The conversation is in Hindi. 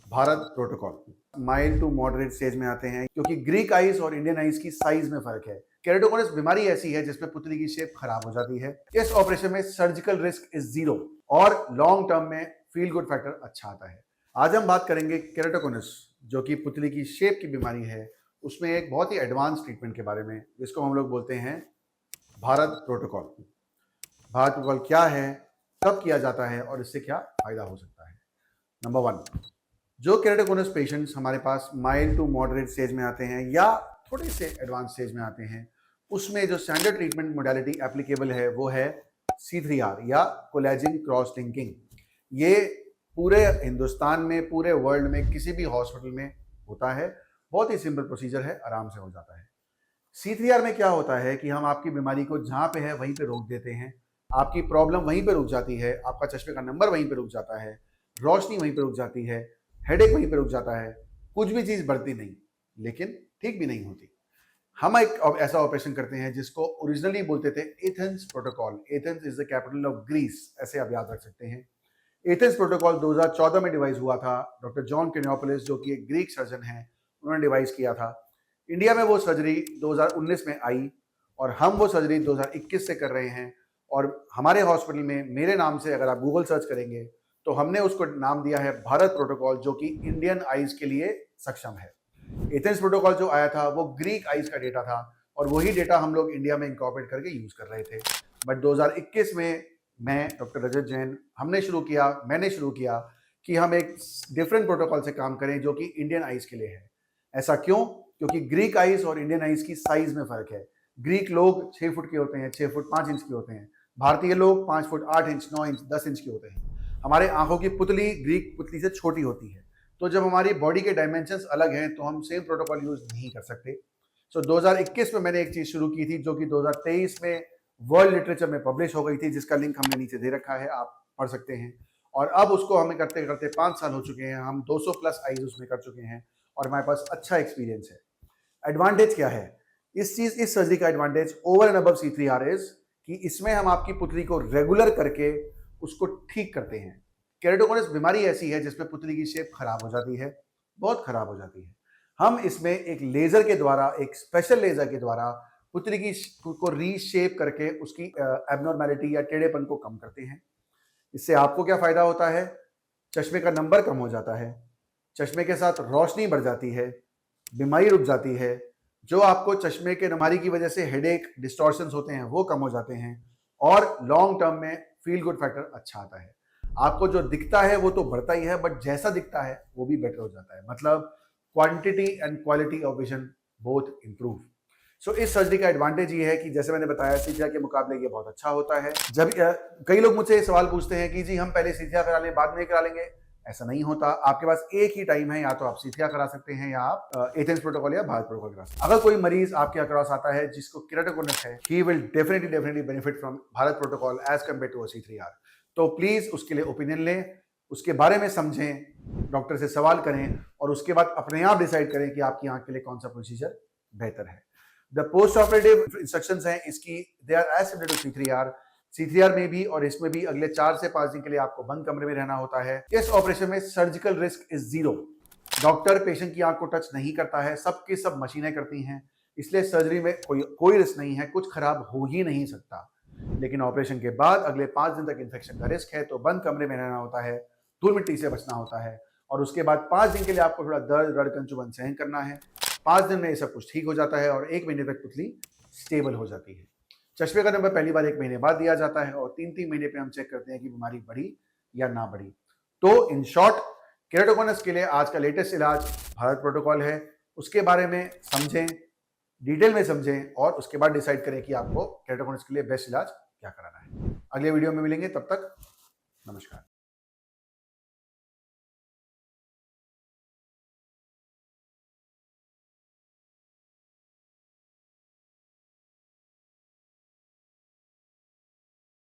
Bharat protocol mild to moderate stage में आते हैं क्योंकि ग्रीक आइज और इंडियन आइज की साइज में फर्क है। केरेटोकोनस बीमारी ऐसी है जिसमें पुतली की शेप खराब हो जाती है। इस ऑपरेशन में सर्जिकल रिस्क इज 0 और लॉन्ग टर्म में फील गुड फैक्टर अच्छा आता है। आज हम बात करेंगे केरेटोकोनस जो कि पुतली की शेप की बीमारी है, उसमें एक बहुत ही एडवांस ट्रीटमेंट के बारे में, जिसको हम लोग बोलते हैं भारत प्रोटोकॉल। भारत प्रोटोकॉल क्या है, कब किया जाता है और इससे क्या फायदा हो सकता है। नंबर 1, जो केरेटोकोनस पेशेंट्स हमारे पास माइल्ड टू मॉडरेट स्टेज में आते हैं या थोड़े से एडवांस स्टेज में आते हैं, उसमें जो स्टैंडर्ड ट्रीटमेंट मोडालिटी एप्लीकेबल है वो है C3R या कोलेजन क्रॉस लिंकिंग। ये पूरे हिंदुस्तान में, पूरे वर्ल्ड में किसी भी हॉस्पिटल में होता है। बहुत ही सिंपल प्रोसीजर है, आराम से हो जाता है। C3R में क्या होता है कि हम आपकी बीमारी को जहां पे है वहीं पे रोक देते हैं। आपकी प्रॉब्लम वहीं पे रुक जाती है, आपका चश्मे का नंबर वहीं पे रुक जाता है, रोशनी वहीं पे रुक जाती है, हेडेक वहीं पे रुक जाता है, कुछ भी चीज बढ़ती नहीं, लेकिन ठीक भी नहीं होती। हम एक ऐसा ऑपरेशन करते हैं जिसको ओरिजिनली बोलते थे Athens protocol. Athens is the capital of Greece, ऐसे आप याद रख सकते हैं। एथेंस प्रोटोकॉल 2014 में डिवाइस हुआ था। डॉक्टर जॉन केनियोपोलिस जो कि एक ग्रीक सर्जन है, उन्होंने डिवाइस किया था। इंडिया में वो सर्जरी 2019 में आई और हम वो सर्जरी 2021 से कर रहे हैं। और हमारे हॉस्पिटल में मेरे नाम से अगर आप गूगल सर्च करेंगे तो हमने उसको नाम दिया है भारत प्रोटोकॉल, जो कि इंडियन आइज के लिए सक्षम है। एथेंस प्रोटोकॉल जो आया था वो ग्रीक आइज का डेटा था और वही डेटा हम लोग इंडिया में इंकॉर्पोरेट करके यूज कर रहे थे। बट 2021 में मैं, डॉक्टर रजत जैन, मैंने शुरू किया कि हम एक डिफरेंट प्रोटोकॉल से काम करें जो कि इंडियन आइज के लिए है। ऐसा क्यों? क्योंकि ग्रीक आइज और इंडियन आइज की साइज में फर्क है। ग्रीक लोग 6 फुट के होते हैं, 6 फुट 5 इंच के होते हैं। भारतीय लोग 5 फुट 8 इंच, 9 इंच, 10 इंच के होते हैं। हमारे आंखों की पुतली ग्रीक पुतली से छोटी होती है। तो जब हमारी बॉडी के डायमेंशंस अलग हैं तो हम सेम प्रोटोकॉल यूज नहीं कर सकते। सो 2021 में मैंने एक चीज शुरू की थी जो कि 2023 में वर्ल्ड लिटरेचर में पब्लिश हो गई थी, जिसका लिंक हमने नीचे दे रखा है, आप पढ़ सकते हैं। और अब उसको हमें करते करते 5 साल हो चुके हैं, हम 200 प्लस आइज उसमें कर चुके हैं और हमारे पास अच्छा एक्सपीरियंस है। एडवांटेज क्या है इस सर्जरी का? Advantage over and above C3R is कि इसमें हम आपकी पुतली को रेगुलर करके उसको ठीक करते हैं। केरेटोकोनस बीमारी ऐसी है जिसमें पुतली की शेप खराब हो जाती है, बहुत खराब हो जाती है। हम इसमें एक लेजर के द्वारा, एक स्पेशल लेजर के द्वारा पुतली की को रीशेप करके उसकी एबनॉर्मैलिटी या टेढ़ेपन को कम करते हैं। इससे आपको क्या फायदा होता है? चश्मे का नंबर कम हो जाता है, चश्मे के साथ रोशनी बढ़ जाती है, बीमारी रुक जाती है, जो आपको चश्मे के बीमारी की वजह से हेडेक, डिस्टॉर्शंस होते हैं वो कम हो जाते हैं और लॉन्ग टर्म में फील गुड फैक्टर अच्छा आता है। आपको जो दिखता है वो तो बढ़ता ही है, बट जैसा दिखता है वो भी बेटर हो जाता है। मतलब quantity and quality of vision both improve. So इस सर्जरी का एडवांटेज ये है कि जैसे मैंने बताया C3R के मुकाबले ये बहुत अच्छा होता है। जब कई लोग मुझसे सवाल पूछते हैं कि जी हम पहले C3R करा लें बाद में करा लेंगे, ऐसा नहीं होता। आपके पास एक ही टाइम है, या तो आप C3R करा सकते हैं या आप एथेंस प्रोटोकॉल या भारत प्रोटोकॉल करा सकते हैं। अगर कोई मरीज आपके क्रॉस आता है जिसको केरेटोकोनस है, he will definitely benefit from Bharat protocol as compare to C3R। तो प्लीज उसके लिए ओपिनियन लें, उसके बारे में समझें, डॉक्टर से सवाल करें और उसके बाद अपने आप डिसाइड करें कि आपकी आंख के लिए कौन सा प्रोसीजर बेहतर है। द पोस्ट ऑपरेटिव इंस्ट्रक्शंस हैं इसकी, they are as similar to C3R में भी और इसमें भी अगले 4 से 5 दिन के लिए आपको बंद कमरे में रहना होता है। इस ऑपरेशन में surgical risk is 0। Doctor patient की आंख को टच नहीं करता है, सबकी सब मशीनें करती हैं, इसलिए सर्जरी में कोई रिस्क नहीं है, कुछ खराब हो ही नहीं सकता। लेकिन ऑपरेशन के बाद अगले 5 दिन तक इन्फेक्शन का रिस्क है, तो बंद कमरे में रहना होता है, धूल मिट्टी से बचना होता है और उसके बाद 5 दिन के लिए आपको थोड़ा दर्द, रड़कन, चुभन सहन करना है। 5 दिन में ये सब कुछ ठीक हो जाता है और 1 महीने तक पुतली स्टेबल हो जाती है। चश्मे का नंबर पहली बार 1 महीने बाद दिया जाता है और 3-3 महीने पे हम चेक करते हैं कि बीमारी बढ़ी या ना बढ़ी। तो इन शॉर्ट, केरेटोकोनस के लिए आज का लेटेस्ट इलाज भारत प्रोटोकॉल है। उसके बारे में समझें, डिटेल में समझें और उसके बाद डिसाइड करें कि आपको केरेटोकोनस के लिए बेस्ट इलाज क्या कराना है। अगले वीडियो में मिलेंगे, तब तक नमस्कार।